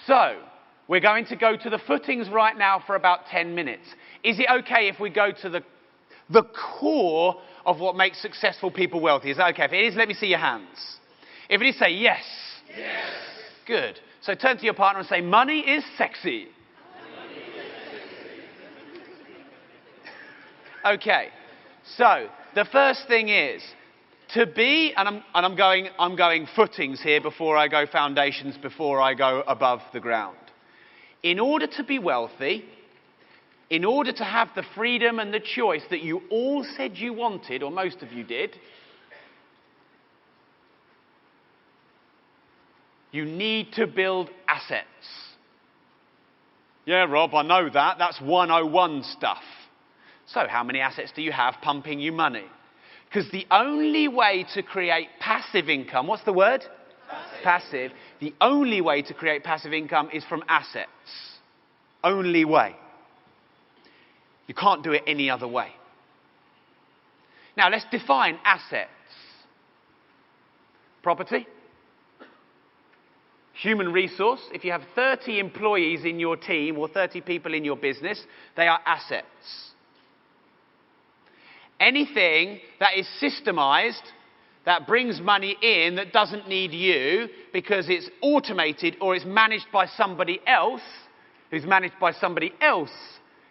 So, we're going to go to the footings right now for about 10 minutes. Is it okay if we go to the core of what makes successful people wealthy? Is that okay? If it is, let me see your hands. If it is, say yes. Yes. Good. So turn to your partner and say, money is sexy. Okay. So, the first thing is, to be, and I'm going footings here before I go foundations, before I go above the ground. In order to be wealthy, in order to have the freedom and the choice that you all said you wanted, or most of you did, you need to build assets. Yeah, Rob, I know that. That's 101 stuff. So how many assets do you have pumping you money? Because the only way to create passive income, what's the word? Passive. The only way to create passive income is from assets. Only way. You can't do it any other way. Now let's define assets. Property. Human resource. If you have 30 employees in your team or 30 people in your business, they are assets. Anything that is systemized, that brings money in, that doesn't need you because it's automated or it's managed by somebody else, who's managed by somebody else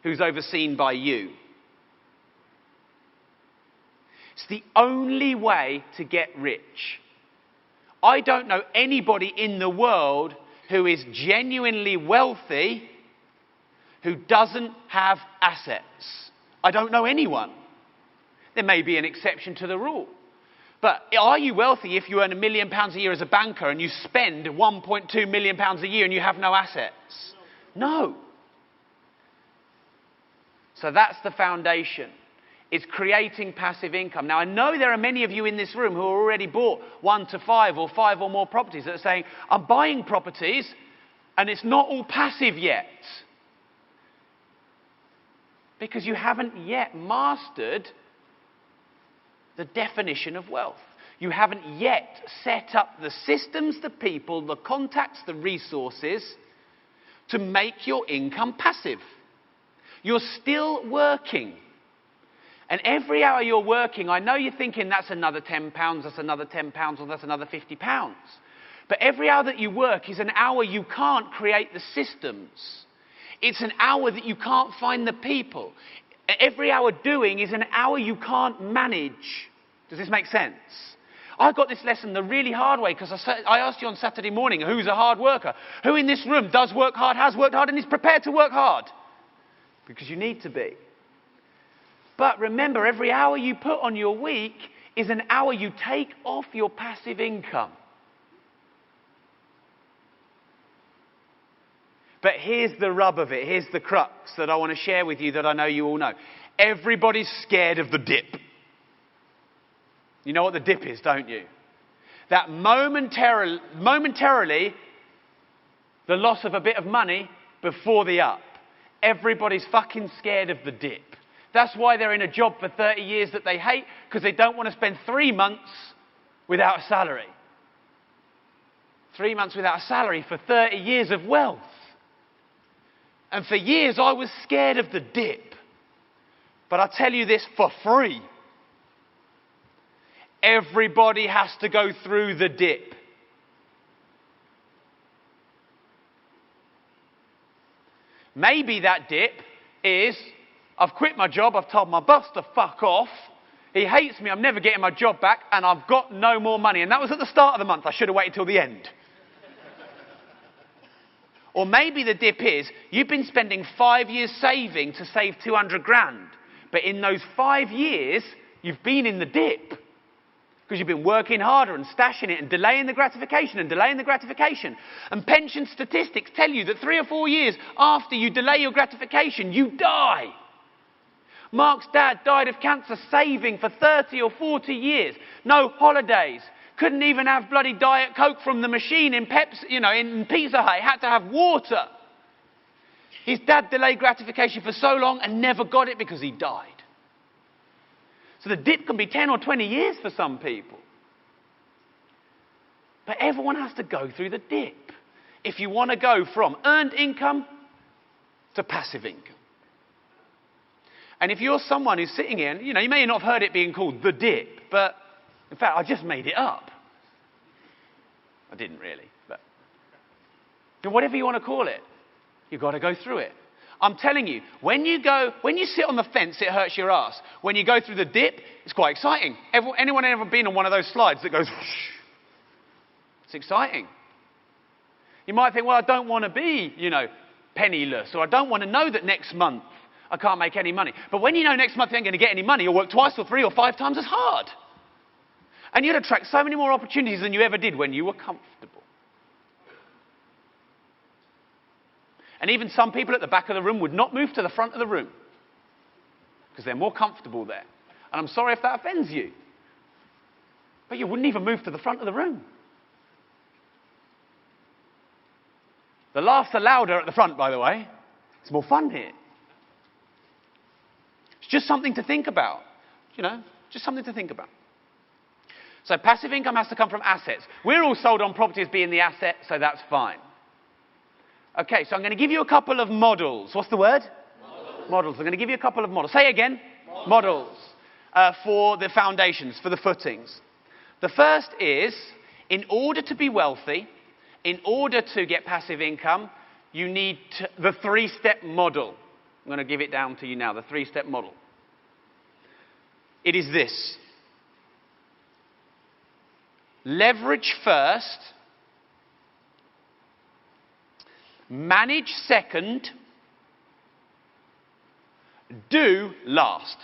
who's overseen by you. It's the only way to get rich. I don't know anybody in the world who is genuinely wealthy who doesn't have assets. I don't know anyone. There may be an exception to the rule. But are you wealthy if you earn £1 million a year as a banker and you spend £1.2 million a year and you have no assets? No. So that's the foundation. It's creating passive income. Now, I know there are many of you in this room who have already bought 1 to 5 or 5 or more properties that are saying, I'm buying properties and it's not all passive yet. Because you haven't yet mastered the definition of wealth. You haven't yet set up the systems, the people, the contacts, the resources to make your income passive. You're still working. And every hour you're working, I know you're thinking that's another £10, that's another £10, or that's another £50. But every hour that you work is an hour you can't create the systems. It's an hour that you can't find the people. Every hour doing is an hour you can't manage. Does this make sense? I got this lesson the really hard way because I asked you on Saturday morning, who's a hard worker? Who in this room does work hard, has worked hard, and is prepared to work hard? Because you need to be. But remember, every hour you put on your week is an hour you take off your passive income. But here's the rub of it. Here's the crux that I want to share with you that I know you all know. Everybody's scared of the dip. You know what the dip is, don't you? That momentarily, the loss of a bit of money before the up. Everybody's fucking scared of the dip. That's why they're in a job for 30 years that they hate, because they don't want to spend 3 months without a salary. 3 months without a salary for 30 years of wealth. And for years I was scared of the dip. But I'll tell you this for free. Everybody has to go through the dip. Maybe that dip is, I've quit my job, I've told my boss to fuck off, he hates me, I'm never getting my job back, and I've got no more money. And that was at the start of the month, I should have waited till the end. Or maybe the dip is, you've been spending 5 years saving to save 200 grand. But in those 5 years, you've been in the dip. Because you've been working harder and stashing it and delaying the gratification and delaying the gratification. And pension statistics tell you that 3 or 4 years after you delay your gratification, you die. Mark's dad died of cancer saving for 30 or 40 years. No holidays. Couldn't even have bloody Diet Coke from the machine in in Pizza Hut. He had to have water. His dad delayed gratification for so long and never got it because he died. So the dip can be 10 or 20 years for some people. But everyone has to go through the dip. if you want to go from earned income to passive income. And if you're someone who's sitting here, and, you may not have heard it being called the dip, but in fact, I just made it up. I didn't really, but whatever you want to call it, you've got to go through it. I'm telling you, when you sit on the fence, it hurts your ass. When you go through the dip, it's quite exciting. Anyone ever been on one of those slides that goes whoosh? It's exciting. You might think, well, I don't want to be, penniless, or I don't want to know that next month I can't make any money. But when you know next month you ain't going to get any money, you'll work twice or 3 or 5 times as hard. And you'll attract so many more opportunities than you ever did when you were comfortable. And even some people at the back of the room would not move to the front of the room because they're more comfortable there. And I'm sorry if that offends you. But you wouldn't even move to the front of the room. The laughs are louder at the front, by the way. It's more fun here. It's just something to think about. Just something to think about. So passive income has to come from assets. We're all sold on property as being the asset, so that's fine. Okay, so I'm going to give you a couple of models. What's the word? Models. I'm going to give you a couple of models. Say again. Models. For the foundations, for the footings. The first is, in order to be wealthy, in order to get passive income, you need the 3-step model. I'm going to give it down to you now, the 3-step model. It is this. Leverage first, manage second, do last.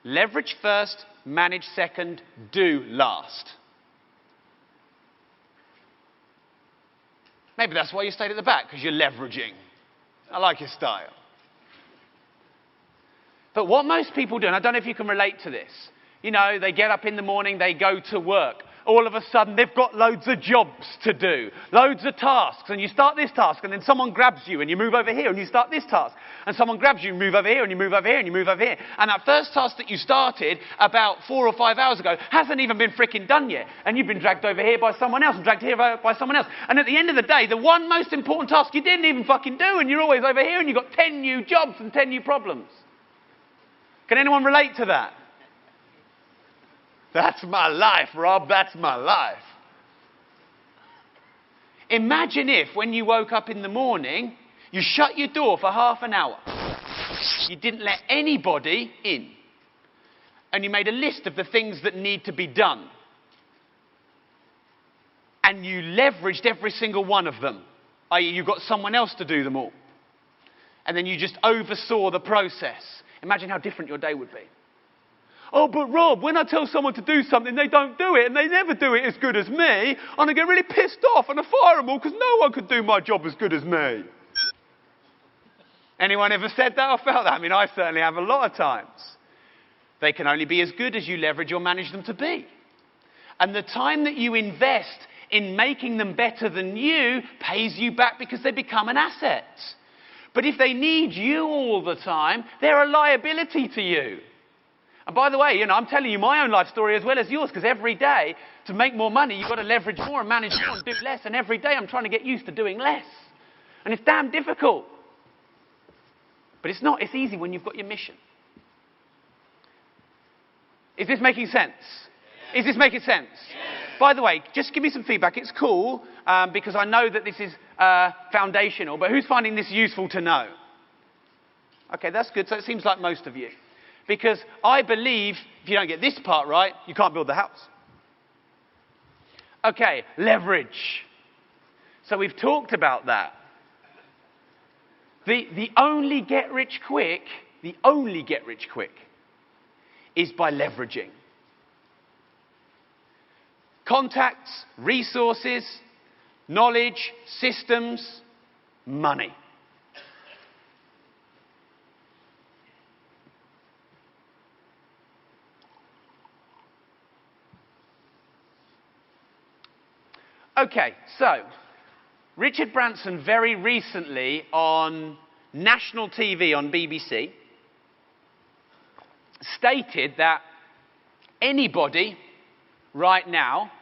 Leverage first, manage second, do last. Maybe that's why you stayed at the back, because you're leveraging. I like your style. But what most people do, and I don't know if you can relate to this, they get up in the morning, they go to work. All of a sudden, they've got loads of jobs to do, loads of tasks, and you start this task, and then someone grabs you, and you move over here, and you start this task, and someone grabs you, and you move over here, and you move over here, and you move over here. And that first task that you started about 4 or 5 hours ago hasn't even been freaking done yet, and you've been dragged over here by someone else, and dragged here by someone else. And at the end of the day, the one most important task you didn't even fucking do, and you're always over here, and you've got 10 new jobs and 10 new problems. Can anyone relate to that? That's my life, Rob. That's my life. Imagine if, when you woke up in the morning, you shut your door for half an hour. You didn't let anybody in. And you made a list of the things that need to be done. And you leveraged every single one of them. I.e., you got someone else to do them all. And then you just oversaw the process. Imagine how different your day would be. Oh, but Rob, when I tell someone to do something, they don't do it, and they never do it as good as me, and I get really pissed off, and I fire them all because no one could do my job as good as me. Anyone ever said that or felt that? I mean, I certainly have a lot of times. They can only be as good as you leverage or manage them to be. And the time that you invest in making them better than you pays you back because they become an asset. But if they need you all the time, they're a liability to you. And by the way, I'm telling you my own life story as well as yours, because every day, to make more money, you've got to leverage more and manage more and do less. And every day I'm trying to get used to doing less. And it's damn difficult. But it's not. It's easy when you've got your mission. Is this making sense? Yes. Is this making sense? Yes. By the way, just give me some feedback. It's cool, because I know that this is foundational. But who's finding this useful to know? Okay, that's good. So it seems like most of you. Because I believe if you don't get this part right, you can't build the house. Okay, leverage. So we've talked about that. The only get rich quick is by leveraging. Contacts, resources, knowledge, systems, money. Okay, so Richard Branson very recently on national TV on BBC stated that anybody right now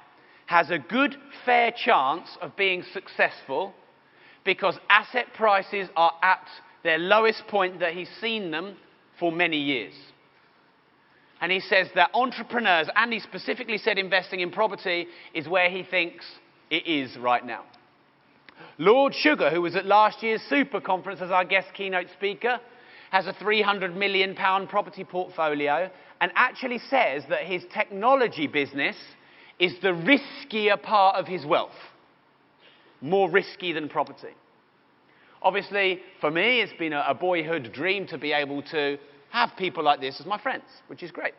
has a good, fair chance of being successful because asset prices are at their lowest point that he's seen them for many years. And he says that entrepreneurs, and he specifically said investing in property, is where he thinks it is right now. Lord Sugar, who was at last year's Super Conference as our guest keynote speaker, has a £300 million property portfolio and actually says that his technology business is the riskier part of his wealth. More risky than property. Obviously, for me, it's been a boyhood dream to be able to have people like this as my friends, which is great.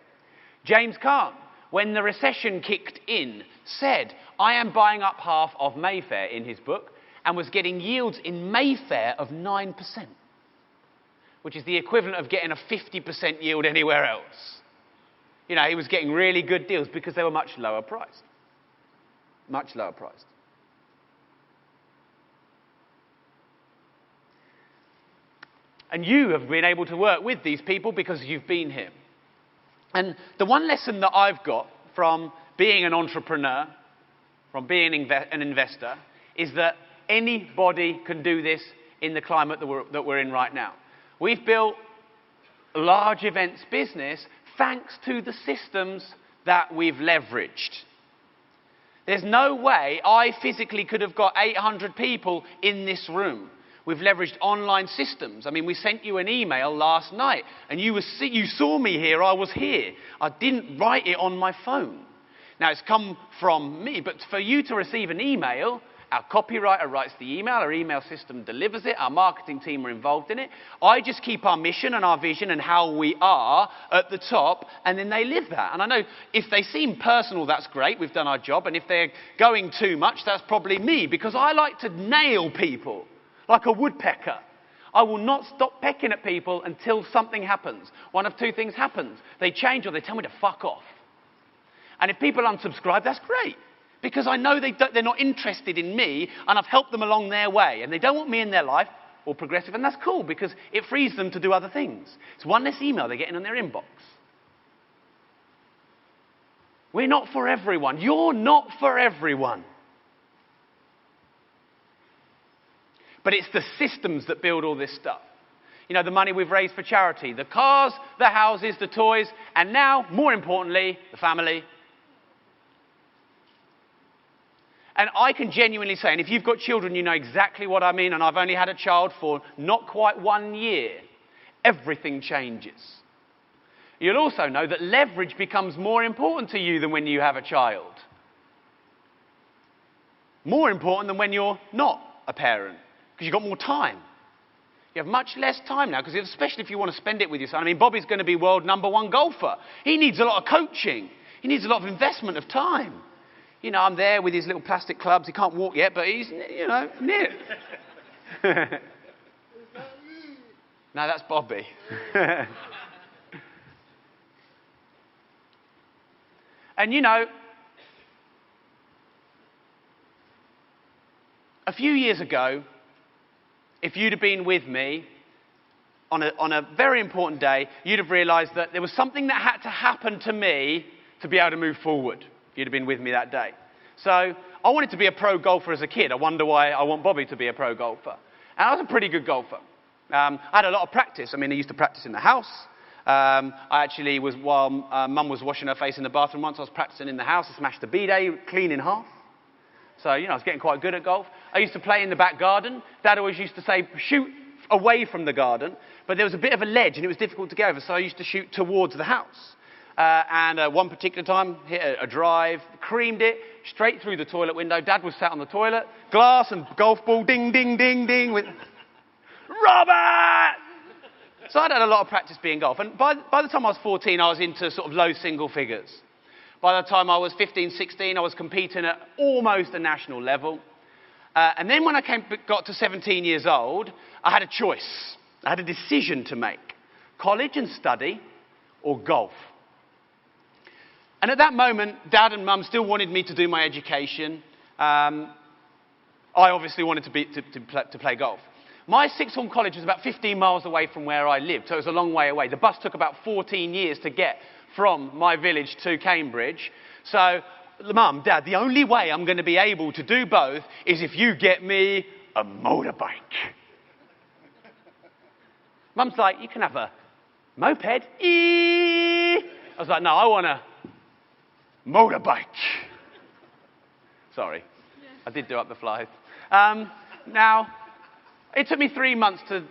James Caan, when the recession kicked in, said, I am buying up half of Mayfair in his book, and was getting yields in Mayfair of 9%, which is the equivalent of getting a 50% yield anywhere else. You know, he was getting really good deals because they were much lower priced. Much lower priced. And you have been able to work with these people because you've been here. And the one lesson that I've got from being an entrepreneur, from being an investor, is that anybody can do this in the climate that we're in right now. We've built a large events business thanks to the systems that we've leveraged. There's no way I physically could have got 800 people in this room. We've leveraged online systems. I mean, we sent you an email last night, and you saw me here, I was here. I didn't write it on my phone. Now, it's come from me, but for you to receive an email, our copywriter writes the email, our email system delivers it, our marketing team are involved in it. I just keep our mission and our vision and how we are at the top, and then they live that. And I know if they seem personal, that's great, we've done our job, and if they're going too much, that's probably me, because I like to nail people. Like a woodpecker. I will not stop pecking at people until something happens. One of two things happens. They change or they tell me to fuck off. And if people unsubscribe, that's great. Because I know they're not interested in me and I've helped them along their way. And they don't want me in their life or progressive. And that's cool because it frees them to do other things. It's one less email they're getting in their inbox. We're not for everyone. You're not for everyone. But it's the systems that build all this stuff. You know, the money we've raised for charity, the cars, the houses, the toys, and now, more importantly, the family. And I can genuinely say, and if you've got children, you know exactly what I mean, and I've only had a child for not quite 1 year, everything changes. You'll also know that leverage becomes more important to you than when you have a child. More important than when you're not a parent. Because you've got more time. You have much less time now, because especially if you want to spend it with your son. I mean, Bobby's going to be world #1 golfer. He needs a lot of coaching. He needs a lot of investment of time. You know, I'm there with his little plastic clubs. He can't walk yet, but he's, you know, near. No, that's Bobby. And, you know, a few years ago, if you'd have been with me on a very important day, you'd have realised that there was something that had to happen to me to be able to move forward. If you'd have been with me that day. So I wanted to be a pro golfer as a kid. I wonder why I want Bobby to be a pro golfer. And I was a pretty good golfer. I had a lot of practice. I mean, I used to practice in the house. I actually was, while Mum was washing her face in the bathroom once, I was practicing in the house. I smashed a bidet clean in half. So, you know, I was getting quite good at golf. I used to play in the back garden. Dad always used to say, shoot away from the garden. But there was a bit of a ledge and it was difficult to get over, so I used to shoot towards the house. And one particular time, hit a drive, creamed it, straight through the toilet window. Dad was sat on the toilet, glass and golf ball, ding, ding, ding, ding, with Robert! So I'd had a lot of practice being golf. And by the time I was 14, I was into sort of low single figures. By the time I was 15, 16, I was competing at almost a national level. And then when I got to 17 years old, I had a choice. I had a decision to make. College and study or golf. And at that moment, Dad and Mum still wanted me to do my education. I obviously wanted to play golf. My sixth form college was about 15 miles away from where I lived, so it was a long way away. The bus took about 14 years to get from my village to Cambridge. So Mum, Dad, the only way I'm going to be able to do both is if you get me a motorbike. Mum's like, you can have a moped. I was like, no, I want a motorbike. Sorry, I did do up the flies. Now, it took me 3 months to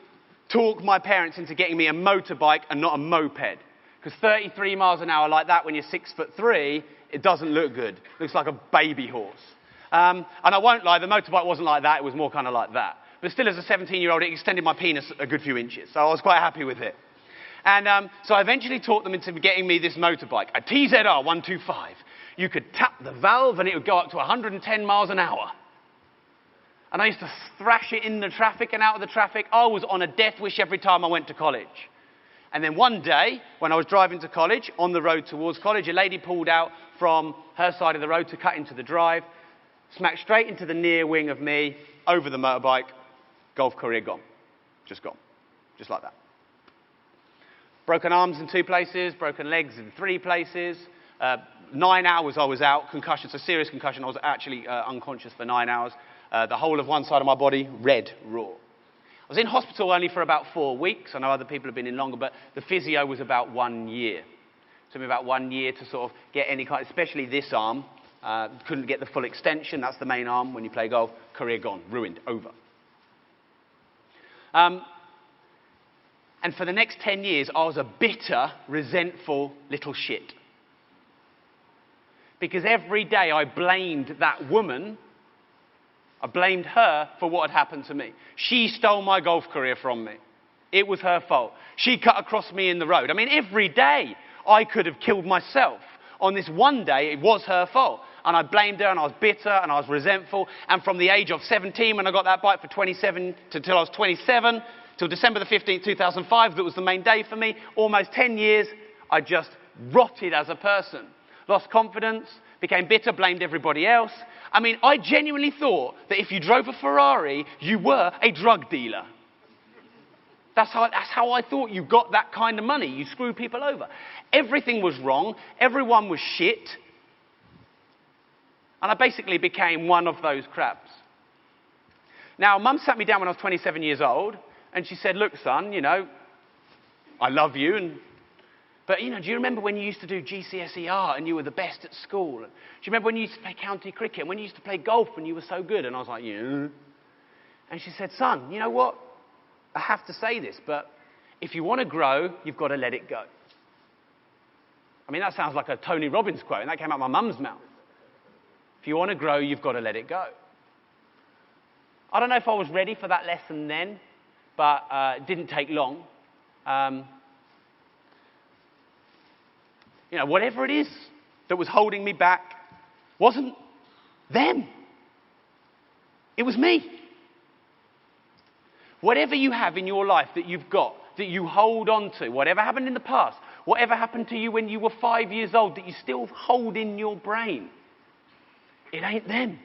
talk my parents into getting me a motorbike and not a moped. Because 33 miles an hour like that when you're 6'3", it doesn't look good. It looks like a baby horse. And I won't lie, the motorbike wasn't like that. It was more kind of like that. But still, as a 17-year-old, it extended my penis a good few inches. So I was quite happy with it. And so I eventually talked them into getting me this motorbike, a TZR 125. You could tap the valve and it would go up to 110 miles an hour. And I used to thrash it in the traffic and out of the traffic. I was on a death wish every time I went to college. And then one day, when I was driving to college, on the road towards college, a lady pulled out from her side of the road to cut into the drive, smacked straight into the near wing of me, over the motorbike, Golf career gone. Just gone. Just like that. Broken arms in 2 places, broken legs in 3 places. 9 hours I was out, concussion, so serious concussion. I was actually unconscious for 9 hours. The whole of one side of my body, red, raw. I was in hospital only for about 4 weeks. I know other people have been in longer, but the physio was about 1 year. It took me about 1 year to sort of get any kind, especially this arm. Couldn't get the full extension. That's the main arm when you play golf. Career gone, ruined, over. And for the next 10 years, I was a bitter, resentful little shit. Because every day I blamed that woman. I blamed her for what had happened to me. She stole my golf career from me. It was her fault. She cut across me in the road. I mean, every day I could have killed myself. On this one day, it was her fault. And I blamed her, and I was bitter, and I was resentful. And from the age of 17, when I got that bike for 27, till I was 27, till December the 15th, 2005, that was the main day for me, almost 10 years, I just rotted as a person. Lost confidence, became bitter, blamed everybody else. I mean, I genuinely thought that if you drove a Ferrari, you were a drug dealer. That's how I thought you got that kind of money. You screw people over. Everything was wrong. Everyone was shit. And I basically became one of those crabs. Now, Mum sat me down when I was 27 years old, and she said, look, son, you know, I love you, but, you know, do you remember when you used to do GCSE art and you were the best at school? Do you remember when you used to play county cricket and when you used to play golf and you were so good? And I was like, yeah. And she said, son, you know what? I have to say this, but if you want to grow, you've got to let it go. I mean, that sounds like a Tony Robbins quote, and that came out of my mum's mouth. If you want to grow, you've got to let it go. I don't know if I was ready for that lesson then, but it didn't take long. You know, whatever it is that was holding me back wasn't them. It was me. Whatever you have in your life that you've got, that you hold on to, whatever happened in the past, whatever happened to you when you were 5 years old that you still hold in your brain, it ain't them.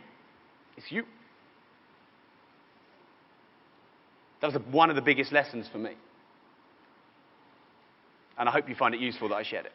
It's you. That was one of the biggest lessons for me. And I hope you find it useful that I shared it.